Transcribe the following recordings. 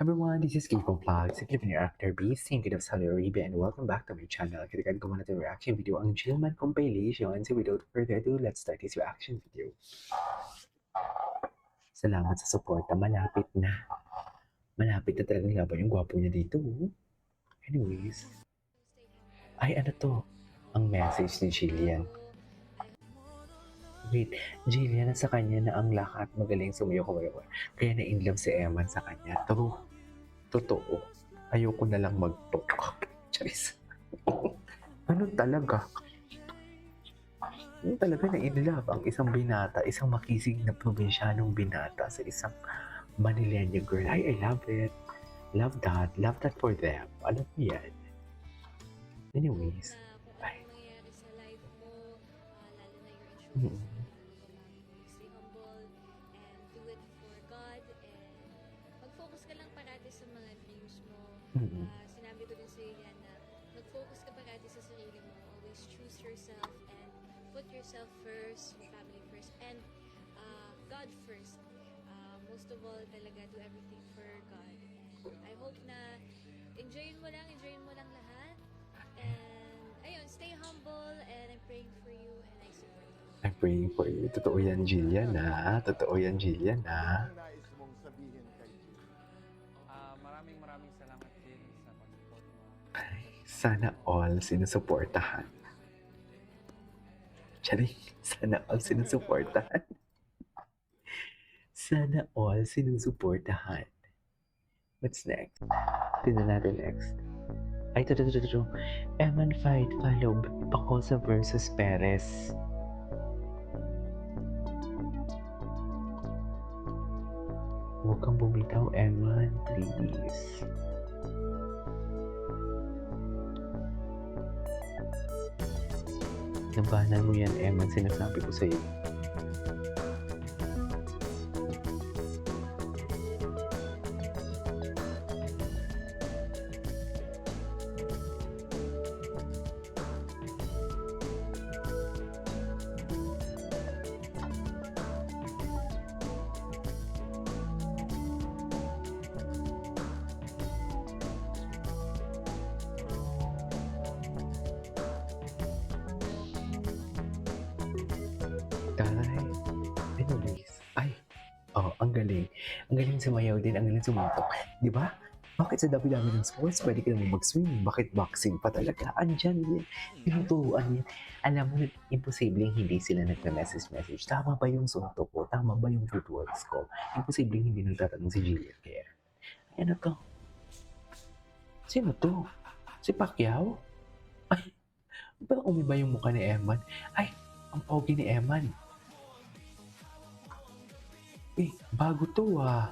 Everyone, this is Kiko Vlogs, living your actor Beast, Saint of Saudi Arabia, and welcome back to my channel. Kaya ko muna itong reaction video ang Gilman compilation. So without further ado, let's start this reaction video. Salamat sa suporta, malapit na. Malapit na talagang laban yung gwapo niya dito. Anyways. Ay, ano to? Ang message ni Jillian. Wait, Jillian sa kanya na ang lahat magaling sumayo-kumayo. Kaya na-inlove si Eman sa kanya. Totoo. Ayoko na lang mag-talk. Charis. Ano talaga? Ano talaga na-inlove ang isang binata, isang makisig na probinsyanong binata sa isang Manileña girl. Ay, I love it. Love that. Love that for them. Alam mo yan. Anyways. Ay. Mangyayari sa life mo, lalo na your Mm-hmm. stay humble and do it for God and mag-focus ka lang parati sa mga dreams mo. Mm-hmm. Sinabi ko din sa iyo yan na mag-focus ka parati sa sarili mo. Always choose yourself and put yourself first, your family first, and God first. Most of all, talaga do everything for God. I hope na enjoyin mo lang lahat. And ayun, stay humble and I'm praying for you and I support you. I'm praying for you. Totoo yan, Jillian, ha? Totoo yan, Jillian, ha? Ano nais mong sabihin kay Jill? Maraming salamat din sa pag-support mo. Ay, sana all sinusuportahan. Charing, sana all sinusuportahan. Sana all sinusuportahan. What's next? Tignan natin next. Ay, ito. Eman fight, follow Pacosa versus Perez. Huwag kang bumitaw, Eman, please. Labanan mo yan, Eman, sinasabi ko sa'yo. Anyways, ang galing. Ang galing sumayaw din, ang galing sumatok. Di ba? Bakit sa dami-dami ng sports, pwede ka naman mag-swim? Bakit boxing pa talaga? Andyan yan. Pinuturuan yan. Alam mo, imposibleng hindi sila nagka-message. Tama ba yung suntok ko? Tama ba yung footworks ko? Imposibleng hindi nagtatanong si Jillian kaya. Ano to? Sino to? Si Pacquiao? Ay, pero umiba yung mukha ni Eman. Ay, ang pogi ni Eman. Eh, bago to ah.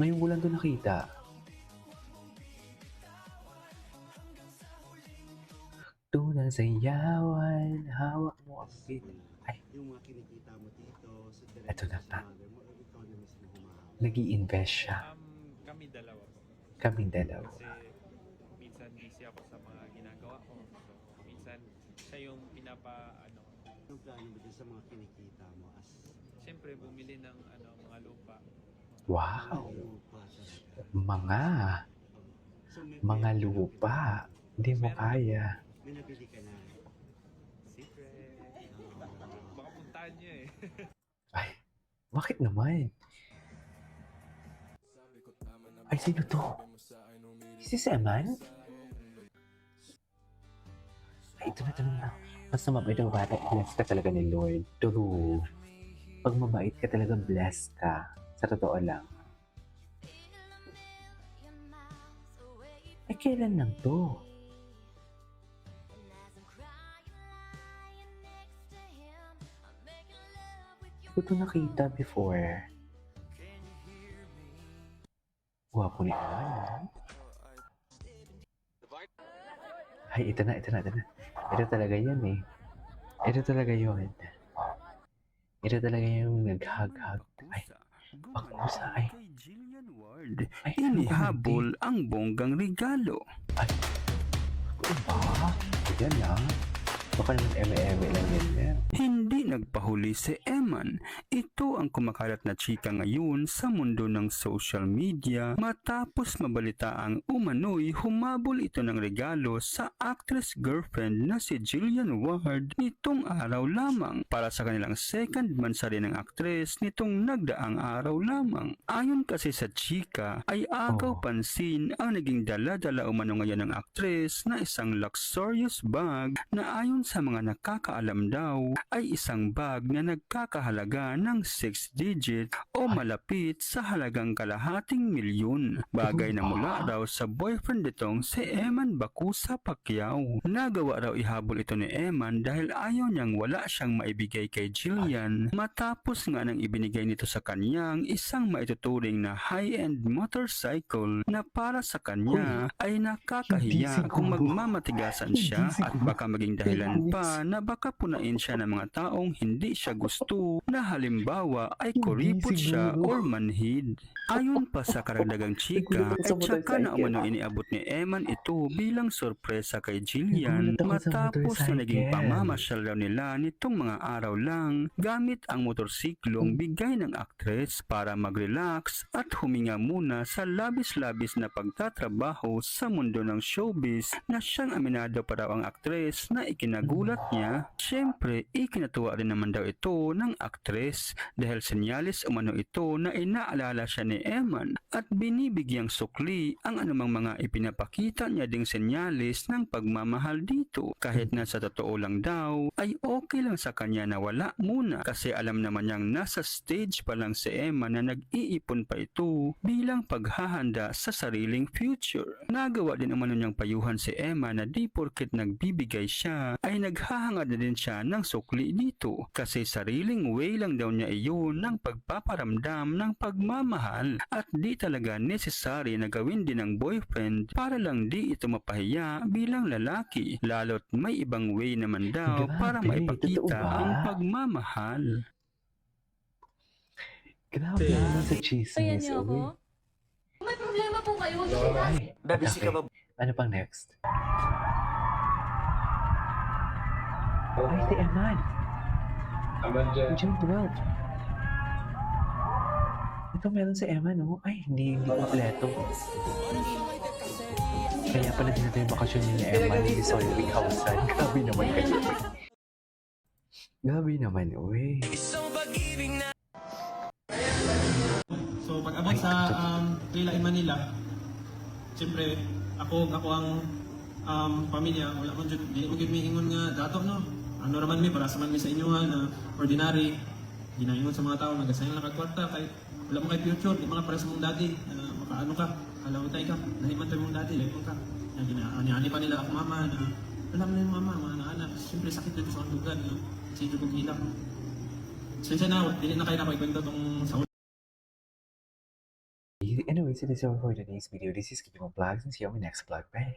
Ngayon ko lang to nakita. Tunang sayawan, hawak mo ang pit. Ay, Yung mga kinikita mo dito, sa Eto na nga. mo, ikaw na mismo humahawak. nag-i-invest siya. Kami dalawa po. Kaming dalawa. Kasi minsan busy ako sa mga ginagawa ko. So, minsan siya yung Anong plano mo dyan sa mga kinikita mo as siyempre bumili ng mga lupa. Wow! lupa talaga? Mga So, lupa. Hindi mo kaya. May nabili ka na. Secret. Baka puntahan niyo eh. Ay, bakit naman? Ay, sino to? Si Eman? Ay, ito na. Basta mabait ang bata, blessed ka talaga ni Lord. True. Pag mabait ka talaga, blessed ka. Sa totoo lang. Ay, kailan lang to? Hindi ko ito nakita before. Gwapo ni Eman. Ay, ito na. Ito talaga yan eh. Ito talaga yun. Ito talaga yung nag-hug-hug. Ay, Pakusa ay. Kay Jillian Ward, Ay, ano ba, inihabol ang bonggang regalo. Ay, ano ba? Yan lang. Baka naman eme-eme lang yan na. Hindi nagpahuli si Eman. Ito ang kumakalat na chika ngayon sa mundo ng social media matapos mabalitaang umano'y humabol ito ng regalo sa actress girlfriend na si Jillian Ward nitong araw lamang para sa kanilang second mansari ng actress nitong nagdaang araw lamang. Ayon kasi sa chika ay agaw pansin ang naging dala-dala umano ngayon ng actress na isang luxurious bag na ayon sa mga nakakaalam daw ay isang bag na nagkakahalaga ng 6 digit o malapit sa halagang kalahating milyon. Bagay na mula raw sa boyfriend nitong si Eman Bakusa Pacquiao. Nagawa raw ihabol ito ni Eman dahil ayaw niyang wala siyang maibigay kay Jillian matapos nga nang ibinigay nito sa kanyang isang maituturing na high-end motorcycle na para sa kanya ay nakakahiya kung magmamatigasan siya at baka maging dahilan pa na baka punain siya ng mga taong hindi siya gusto na halimbawa ay kuripot siya or manhid. Ayon pa sa karagdagang chika ay tsaka na umano iniabot ni Eman ito bilang sorpresa kay Jillian matapos na naging pamamasyal daw nila nitong mga araw lang gamit ang motorsiklong bigay ng actress para mag-relax at huminga muna sa labis-labis na pagtatrabaho sa mundo ng showbiz na siyang aminado pa raw ang actress na ikinagulat niya. Siyempre, ikinatuwa rin naman daw ito ng actress dahil senyalis umano ito na inaalala siya ni Eman at binibigyang sukli ang anumang mga ipinapakita niya ding senyalis ng pagmamahal dito. Kahit na sa totoo lang daw ay okay lang sa kanya na wala muna kasi alam naman niyang nasa stage pa lang si Eman na nag-iipon pa ito bilang paghahanda sa sariling future. Nagawa din umano niyang payuhan si Eman na di porket nagbibigay siya ay naghahangad na din siya ng sukli dito kasi sariling way lang daw niya iyon ng pagpaparamdam ng pagmamahal at di talaga necessary na gawin din ng boyfriend para lang di ito mapahiya bilang lalaki lalo't may ibang way naman daw para maipakita ang pagmamahal. Grabe naman sa chismis. Ayan niyo ako? May problema po kayo. Ay, Busy ka ba? ano pang next? Ay, si Eman. June 12. Ito meron si Eman, no? Ay, hindi kompleto. Kaya pala din natin yung bakasyon niya ni Eman, hindi Solving Housean. Grabe naman kayo. Grabe naman, uy. So pag abot sa Lila Manila, siyempre ako ang pamilya, wala man jud dili mo gyud miingon nga dato no. Ano raman mi para sa man mi sa inyo na ordinary. Ginaingon sa mga tao nagasayang nakakwarta kay wala mo kay future, di mga para sa mong daddy, makaano ka, kalawitay ka, nahiman tayo mong daddy, like ka. Ani pa nila ako mama na alam na yung mama, mga anak, siyempre sakit dito sa lugar, no? Kasi ito kong hilak. Sensya na, dili na kayo na ikwento tong sa Anyways, it is all for today's video. This is Keeping on Vlogs and see you on my next vlog. Bye!